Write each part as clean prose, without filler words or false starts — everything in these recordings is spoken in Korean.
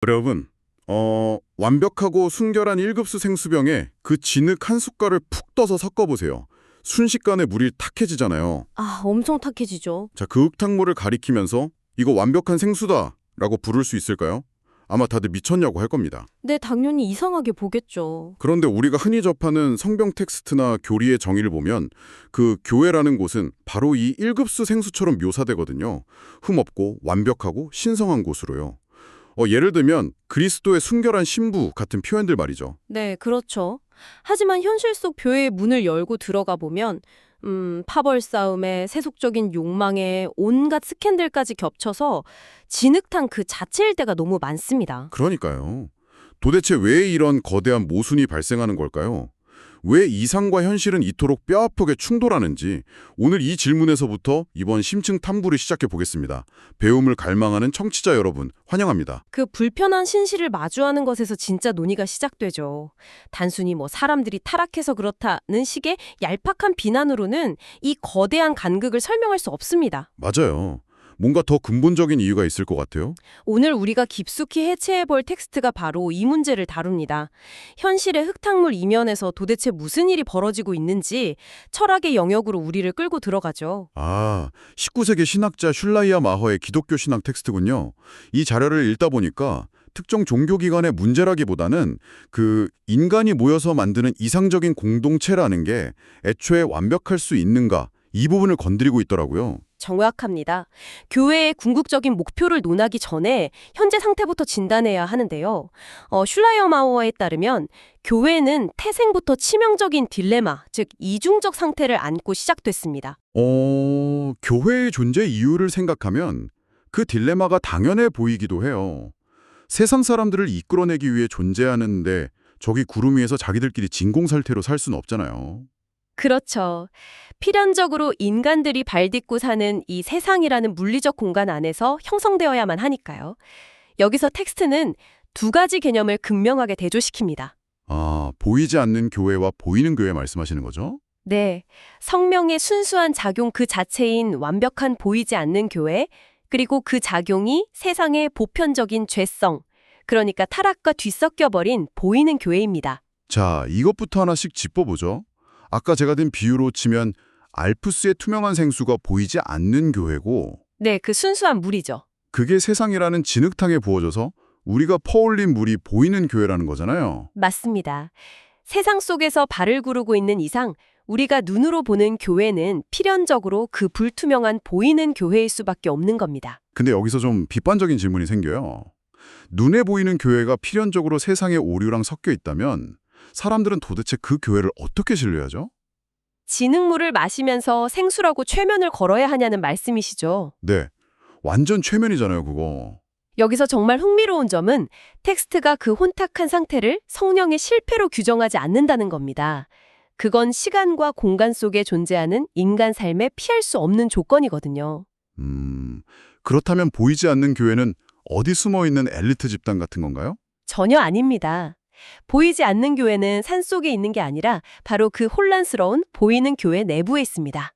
여러분, 완벽하고 순결한 1급수 생수병에 그 진흙 한 숟갈을 푹 떠서 섞어보세요. 순식간에 물이 탁해지잖아요. 아, 엄청 탁해지죠. 자, 그 흙탕물을 가리키면서 이거 완벽한 생수다 라고 부를 수 있을까요? 아마 다들 미쳤냐고 할 겁니다. 네, 당연히 이상하게 보겠죠. 그런데 우리가 흔히 접하는 성경 텍스트나 교리의 정의를 보면 그 교회라는 곳은 바로 이 1급수 생수처럼 묘사되거든요. 흠없고 완벽하고 신성한 곳으로요. 예를 들면 그리스도의 순결한 신부 같은 표현들 말이죠. 네, 그렇죠. 하지만 현실 속 교회의 문을 열고 들어가 보면 파벌 싸움에 세속적인 욕망에 온갖 스캔들까지 겹쳐서 진흙탕 그 자체일 때가 너무 많습니다. 그러니까요. 도대체 왜 이런 거대한 모순이 발생하는 걸까요? 왜 이상과 현실은 이토록 뼈아프게 충돌하는지 오늘 이 질문에서부터 이번 심층 탐구를 시작해 보겠습니다. 배움을 갈망하는 청취자 여러분, 환영합니다. 그 불편한 신실을 마주하는 것에서 진짜 논의가 시작되죠. 단순히 사람들이 타락해서 그렇다는 식의 얄팍한 비난으로는 이 거대한 간극을 설명할 수 없습니다. 맞아요. 뭔가 더 근본적인 이유가 있을 것 같아요. 오늘 우리가 깊숙이 해체해볼 텍스트가 바로 이 문제를 다룹니다. 현실의 흙탕물 이면에서 도대체 무슨 일이 벌어지고 있는지 철학의 영역으로 우리를 끌고 들어가죠. 19세기 신학자 슐라이아 마허의 기독교 신학 텍스트군요. 이 자료를 읽다 보니까 특정 종교기관의 문제라기보다는 그 인간이 모여서 만드는 이상적인 공동체라는 게 애초에 완벽할 수 있는가 이 부분을 건드리고 있더라고요. 정확합니다. 교회의 궁극적인 목표를 논하기 전에 현재 상태부터 진단해야 하는데요. 슐라이어마우어에 따르면 교회는 태생부터 치명적인 딜레마, 즉 이중적 상태를 안고 시작됐습니다. 교회의 존재 이유를 생각하면 그 딜레마가 당연해 보이기도 해요. 세상 사람들을 이끌어내기 위해 존재하는데 저기 구름 위에서 자기들끼리 진공상태로 살 수는 없잖아요. 그렇죠. 필연적으로 인간들이 발 딛고 사는 이 세상이라는 물리적 공간 안에서 형성되어야만 하니까요. 여기서 텍스트는 두 가지 개념을 극명하게 대조시킵니다. 보이지 않는 교회와 보이는 교회 말씀하시는 거죠? 네, 성명의 순수한 작용 그 자체인 완벽한 보이지 않는 교회, 그리고 그 작용이 세상의 보편적인 죄성, 그러니까 타락과 뒤섞여버린 보이는 교회입니다. 자, 이것부터 하나씩 짚어보죠. 아까 제가 든 비유로 치면 알프스의 투명한 생수가 보이지 않는 교회고 네, 그 순수한 물이죠. 그게 세상이라는 진흙탕에 부어져서 우리가 퍼올린 물이 보이는 교회라는 거잖아요. 맞습니다. 세상 속에서 발을 구르고 있는 이상 우리가 눈으로 보는 교회는 필연적으로 그 불투명한 보이는 교회일 수밖에 없는 겁니다. 근데 여기서 좀 비판적인 질문이 생겨요. 눈에 보이는 교회가 필연적으로 세상의 오류랑 섞여 있다면 사람들은 도대체 그 교회를 어떻게 신뢰하죠? 진흙물을 마시면서 생수라고 최면을 걸어야 하냐는 말씀이시죠. 네, 완전 최면이잖아요, 그거. 여기서 정말 흥미로운 점은 텍스트가 그 혼탁한 상태를 성령의 실패로 규정하지 않는다는 겁니다. 그건 시간과 공간 속에 존재하는 인간 삶에 피할 수 없는 조건이거든요. 그렇다면 보이지 않는 교회는 어디 숨어 있는 엘리트 집단 같은 건가요? 전혀 아닙니다. 보이지 않는 교회는 산속에 있는 게 아니라 바로 그 혼란스러운 보이는 교회 내부에 있습니다.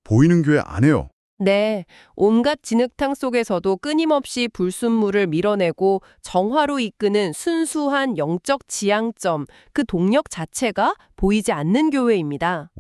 보이는 교회 안에요. 네, 온갖 진흙탕 속에서도 끊임없이 불순물을 밀어내고 정화로 이끄는 순수한 영적 지향점, 그 동력 자체가 보이지 않는 교회입니다.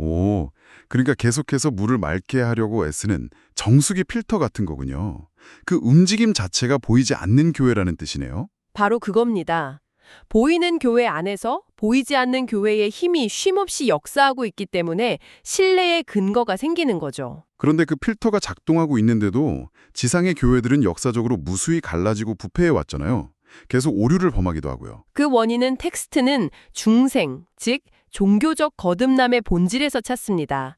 그러니까 계속해서 물을 맑게 하려고 애쓰는 정수기 필터 같은 거군요. 그 움직임 자체가 보이지 않는 교회라는 뜻이네요. 바로 그겁니다. 보이는 교회 안에서 보이지 않는 교회의 힘이 쉼없이 역사하고 있기 때문에 신뢰의 근거가 생기는 거죠. 그런데 그 필터가 작동하고 있는데도 지상의 교회들은 역사적으로 무수히 갈라지고 부패해 왔잖아요. 계속 오류를 범하기도 하고요. 그 원인은 텍스트는 중생, 즉 종교적 거듭남의 본질에서 찾습니다.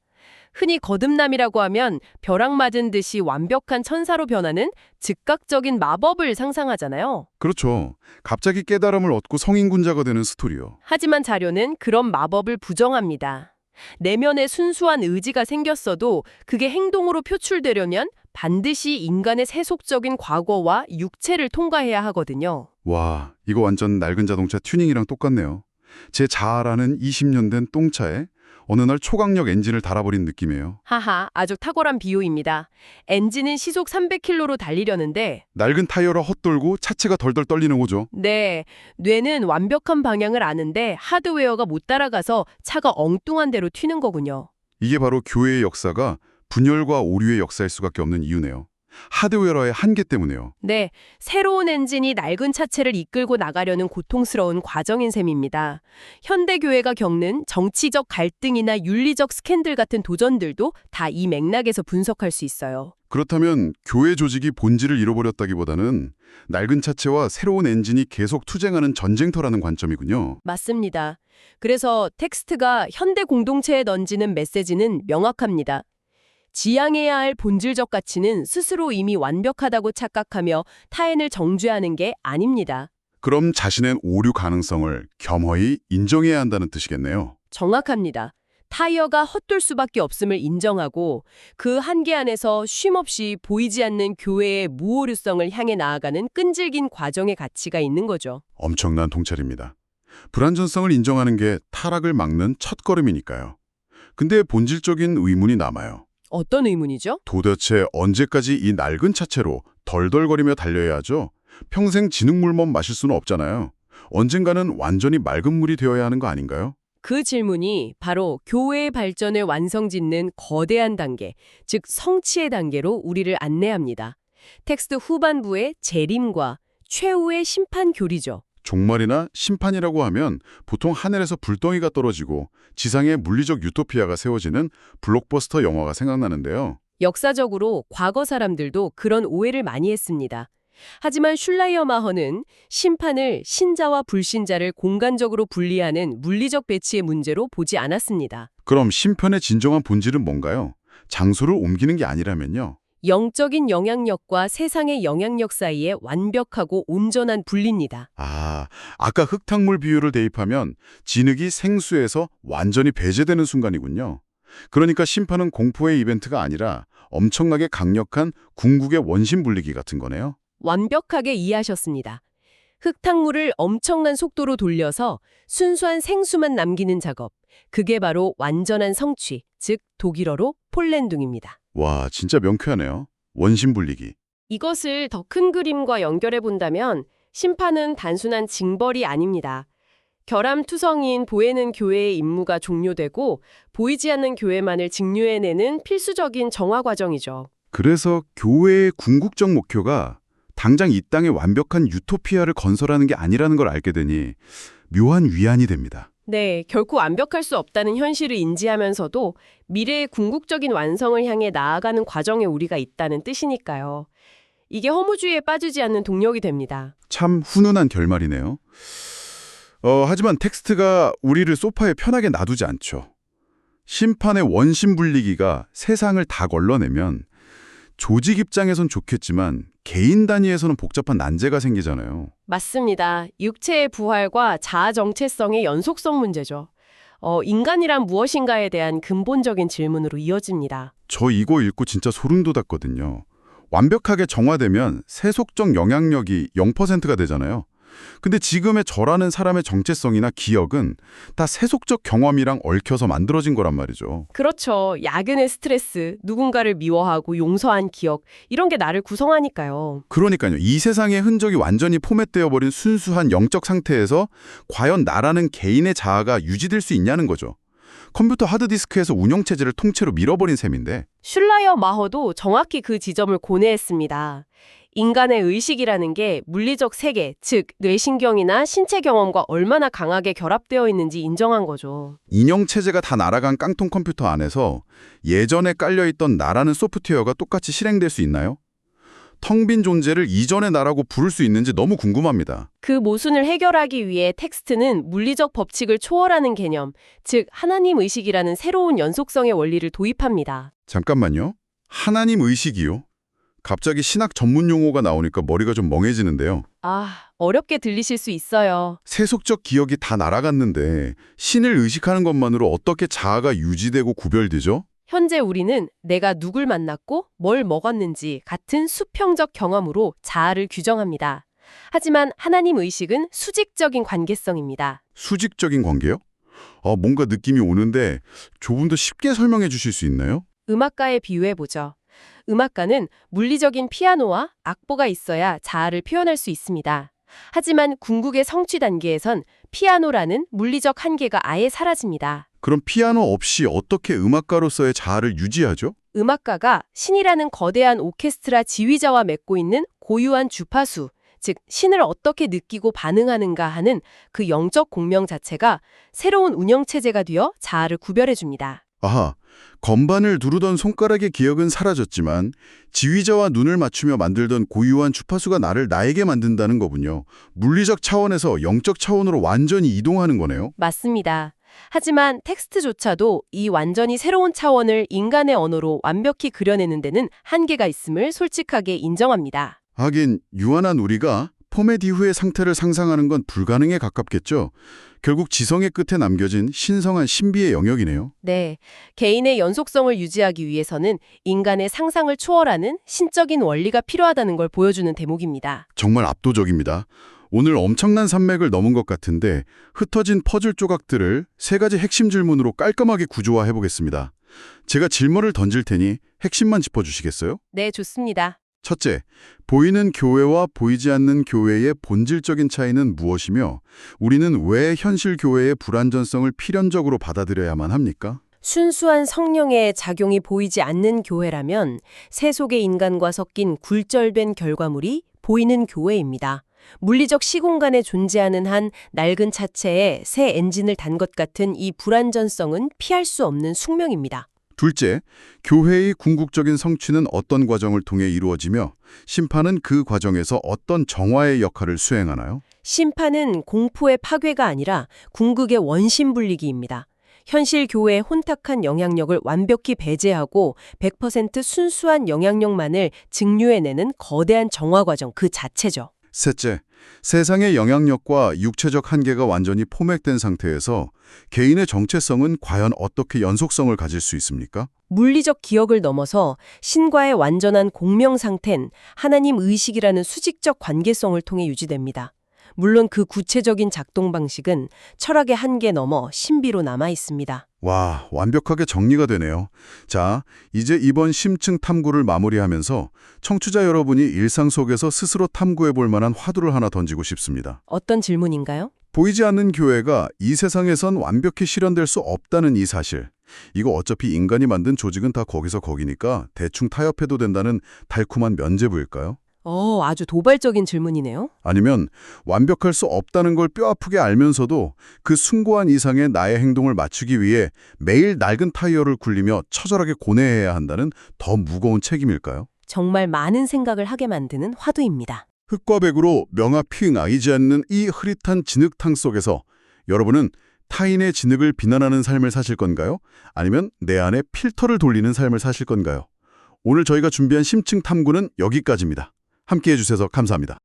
흔히 거듭남이라고 하면 벼락 맞은 듯이 완벽한 천사로 변하는 즉각적인 마법을 상상하잖아요. 그렇죠. 갑자기 깨달음을 얻고 성인군자가 되는 스토리요. 하지만 자료는 그런 마법을 부정합니다. 내면에 순수한 의지가 생겼어도 그게 행동으로 표출되려면 반드시 인간의 세속적인 과거와 육체를 통과해야 하거든요. 와, 이거 완전 낡은 자동차 튜닝이랑 똑같네요. 제 자아라는 20년 된 똥차에 어느 날 초강력 엔진을 달아버린 느낌이에요. 하하, 아주 탁월한 비유입니다. 엔진은 시속 300km로 달리려는데 낡은 타이어라 헛돌고 차체가 덜덜 떨리는 거죠. 네, 뇌는 완벽한 방향을 아는데 하드웨어가 못 따라가서 차가 엉뚱한 대로 튀는 거군요. 이게 바로 교회의 역사가 분열과 오류의 역사일 수밖에 없는 이유네요. 하드웨어의 한계 때문에요. 네, 새로운 엔진이 낡은 차체를 이끌고 나가려는 고통스러운 과정인 셈입니다. 현대교회가 겪는 정치적 갈등이나 윤리적 스캔들 같은 도전들도 다 이 맥락에서 분석할 수 있어요. 그렇다면 교회 조직이 본질을 잃어버렸다기보다는 낡은 차체와 새로운 엔진이 계속 투쟁하는 전쟁터라는 관점이군요. 맞습니다. 그래서 텍스트가 현대 공동체에 던지는 메시지는 명확합니다. 지향해야 할 본질적 가치는 스스로 이미 완벽하다고 착각하며 타인을 정죄하는 게 아닙니다. 그럼 자신의 오류 가능성을 겸허히 인정해야 한다는 뜻이겠네요. 정확합니다. 타이어가 헛돌 수밖에 없음을 인정하고 그 한계 안에서 쉼없이 보이지 않는 교회의 무오류성을 향해 나아가는 끈질긴 과정의 가치가 있는 거죠. 엄청난 통찰입니다. 불완전성을 인정하는 게 타락을 막는 첫걸음이니까요. 근데 본질적인 의문이 남아요. 어떤 의문이죠? 도대체 언제까지 이 낡은 차체로 덜덜거리며 달려야 하죠? 평생 진흙물만 마실 수는 없잖아요. 언젠가는 완전히 맑은 물이 되어야 하는 거 아닌가요? 그 질문이 바로 교회의 발전을 완성짓는 거대한 단계, 즉 성취의 단계로 우리를 안내합니다. 텍스트 후반부의 재림과 최후의 심판 교리죠. 종말이나 심판이라고 하면 보통 하늘에서 불덩이가 떨어지고 지상에 물리적 유토피아가 세워지는 블록버스터 영화가 생각나는데요. 역사적으로 과거 사람들도 그런 오해를 많이 했습니다. 하지만 슐라이어마허는 심판을 신자와 불신자를 공간적으로 분리하는 물리적 배치의 문제로 보지 않았습니다. 그럼 심판의 진정한 본질은 뭔가요? 장소를 옮기는 게 아니라면요. 영적인 영향력과 세상의 영향력 사이에 완벽하고 온전한 분리입니다. 아까 흙탕물 비유를 대입하면 진흙이 생수에서 완전히 배제되는 순간이군요. 그러니까 심판은 공포의 이벤트가 아니라 엄청나게 강력한 궁극의 원심 분리기 같은 거네요. 완벽하게 이해하셨습니다. 흙탕물을 엄청난 속도로 돌려서 순수한 생수만 남기는 작업. 그게 바로 완전한 성취, 즉 독일어로 폴렌둥입니다. 와, 진짜 명쾌하네요. 원심 분리기. 이것을 더 큰 그림과 연결해 본다면 심판은 단순한 징벌이 아닙니다. 결함투성이인 보이는 교회의 임무가 종료되고 보이지 않는 교회만을 직류해내는 필수적인 정화 과정이죠. 그래서 교회의 궁극적 목표가 당장 이 땅에 완벽한 유토피아를 건설하는 게 아니라는 걸 알게 되니 묘한 위안이 됩니다. 네, 결코 완벽할 수 없다는 현실을 인지하면서도 미래의 궁극적인 완성을 향해 나아가는 과정에 우리가 있다는 뜻이니까요. 이게 허무주의에 빠지지 않는 동력이 됩니다. 참 훈훈한 결말이네요. 하지만 텍스트가 우리를 소파에 편하게 놔두지 않죠. 심판의 원심 분리기가 세상을 다 걸러내면 조직 입장에선 좋겠지만 개인 단위에서는 복잡한 난제가 생기잖아요. 맞습니다. 육체의 부활과 자아 정체성의 연속성 문제죠. 인간이란 무엇인가에 대한 근본적인 질문으로 이어집니다. 저 이거 읽고 진짜 소름 돋았거든요. 완벽하게 정화되면 세속적 영향력이 0%가 되잖아요. 근데 지금의 저라는 사람의 정체성이나 기억은 다 세속적 경험이랑 얽혀서 만들어진 거란 말이죠. 그렇죠. 야근의 스트레스, 누군가를 미워하고 용서한 기억, 이런 게 나를 구성하니까요. 그러니까요. 이 세상의 흔적이 완전히 포맷되어 버린 순수한 영적 상태에서 과연 나라는 개인의 자아가 유지될 수 있냐는 거죠. 컴퓨터 하드디스크에서 운영체제를 통째로 밀어버린 셈인데 슐라이어 마허도 정확히 그 지점을 고뇌했습니다. 인간의 의식이라는 게 물리적 세계, 즉 뇌신경이나 신체 경험과 얼마나 강하게 결합되어 있는지 인정한 거죠. 인형체제가 다 날아간 깡통 컴퓨터 안에서 예전에 깔려있던 나라는 소프트웨어가 똑같이 실행될 수 있나요? 텅 빈 존재를 이전의 나라고 부를 수 있는지 너무 궁금합니다. 그 모순을 해결하기 위해 텍스트는 물리적 법칙을 초월하는 개념, 즉 하나님 의식이라는 새로운 연속성의 원리를 도입합니다. 잠깐만요. 하나님 의식이요? 갑자기 신학 전문 용어가 나오니까 머리가 좀 멍해지는데요. 어렵게 들리실 수 있어요. 세속적 기억이 다 날아갔는데 신을 의식하는 것만으로 어떻게 자아가 유지되고 구별되죠? 현재 우리는 내가 누굴 만났고 뭘 먹었는지 같은 수평적 경험으로 자아를 규정합니다. 하지만 하나님 의식은 수직적인 관계성입니다. 수직적인 관계요? 뭔가 느낌이 오는데 조금 더 쉽게 설명해 주실 수 있나요? 음악가에 비유해보죠. 음악가는 물리적인 피아노와 악보가 있어야 자아를 표현할 수 있습니다. 하지만 궁극의 성취 단계에선 피아노라는 물리적 한계가 아예 사라집니다. 그럼 피아노 없이 어떻게 음악가로서의 자아를 유지하죠? 음악가가 신이라는 거대한 오케스트라 지휘자와 맺고 있는 고유한 주파수, 즉 신을 어떻게 느끼고 반응하는가 하는 그 영적 공명 자체가 새로운 운영체제가 되어 자아를 구별해줍니다. 아하, 건반을 누르던 손가락의 기억은 사라졌지만 지휘자와 눈을 맞추며 만들던 고유한 주파수가 나에게 만든다는 거군요. 물리적 차원에서 영적 차원으로 완전히 이동하는 거네요. 맞습니다. 하지만 텍스트조차도 이 완전히 새로운 차원을 인간의 언어로 완벽히 그려내는 데는 한계가 있음을 솔직하게 인정합니다. 하긴 유한한 우리가 포맷 이후의 상태를 상상하는 건 불가능에 가깝겠죠. 결국 지성의 끝에 남겨진 신성한 신비의 영역이네요. 네, 개인의 연속성을 유지하기 위해서는 인간의 상상을 초월하는 신적인 원리가 필요하다는 걸 보여주는 대목입니다. 정말 압도적입니다. 오늘 엄청난 산맥을 넘은 것 같은데 흩어진 퍼즐 조각들을 세 가지 핵심 질문으로 깔끔하게 구조화해 보겠습니다. 제가 질문을 던질 테니 핵심만 짚어주시겠어요? 네, 좋습니다. 첫째, 보이는 교회와 보이지 않는 교회의 본질적인 차이는 무엇이며 우리는 왜 현실 교회의 불완전성을 필연적으로 받아들여야만 합니까? 순수한 성령의 작용이 보이지 않는 교회라면 새 속의 인간과 섞인 굴절된 결과물이 보이는 교회입니다. 물리적 시공간에 존재하는 한 낡은 차체에 새 엔진을 단 것 같은 이 불완전성은 피할 수 없는 숙명입니다. 둘째, 교회의 궁극적인 성취는 어떤 과정을 통해 이루어지며 심판은 그 과정에서 어떤 정화의 역할을 수행하나요? 심판은 공포의 파괴가 아니라 궁극의 원심분리기입니다. 현실 교회의 혼탁한 영향력을 완벽히 배제하고 100% 순수한 영향력만을 증류해내는 거대한 정화 과정 그 자체죠. 셋째, 세상의 영향력과 육체적 한계가 완전히 포획된 상태에서 개인의 정체성은 과연 어떻게 연속성을 가질 수 있습니까? 물리적 기억을 넘어서 신과의 완전한 공명 상태는 하나님 의식이라는 수직적 관계성을 통해 유지됩니다. 물론 그 구체적인 작동 방식은 철학의 한계 넘어 신비로 남아 있습니다. 와, 완벽하게 정리가 되네요. 자, 이제 이번 심층 탐구를 마무리하면서 청취자 여러분이 일상 속에서 스스로 탐구해 볼 만한 화두를 하나 던지고 싶습니다. 어떤 질문인가요? 보이지 않는 교회가 이 세상에선 완벽히 실현될 수 없다는 이 사실. 이거 어차피 인간이 만든 조직은 다 거기서 거기니까 대충 타협해도 된다는 달콤한 면죄부일까요? 아주 도발적인 질문이네요. 아니면 완벽할 수 없다는 걸 뼈아프게 알면서도 그 숭고한 이상의 나의 행동을 맞추기 위해 매일 낡은 타이어를 굴리며 처절하게 고뇌해야 한다는 더 무거운 책임일까요? 정말 많은 생각을 하게 만드는 화두입니다. 흙과 백으로 명아피응하이지 않는 이 흐릿한 진흙탕 속에서 여러분은 타인의 진흙을 비난하는 삶을 사실 건가요? 아니면 내 안에 필터를 돌리는 삶을 사실 건가요? 오늘 저희가 준비한 심층 탐구는 여기까지입니다. 함께해 주셔서 감사합니다.